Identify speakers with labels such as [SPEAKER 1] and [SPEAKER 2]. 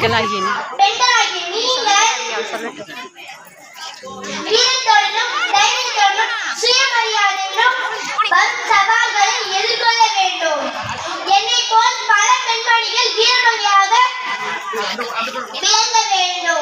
[SPEAKER 1] பெண்களாகிய நீங்கள் வீரத்தோடனும் தைரியத்தோடனும் சுயமரியாதையுடன் வரும் சவால்களை எதிர்கொள்ள வேண்டும். என்னை போல் பல பெண்மணிகள் வீரமணியாக விளங்க வேண்டும்.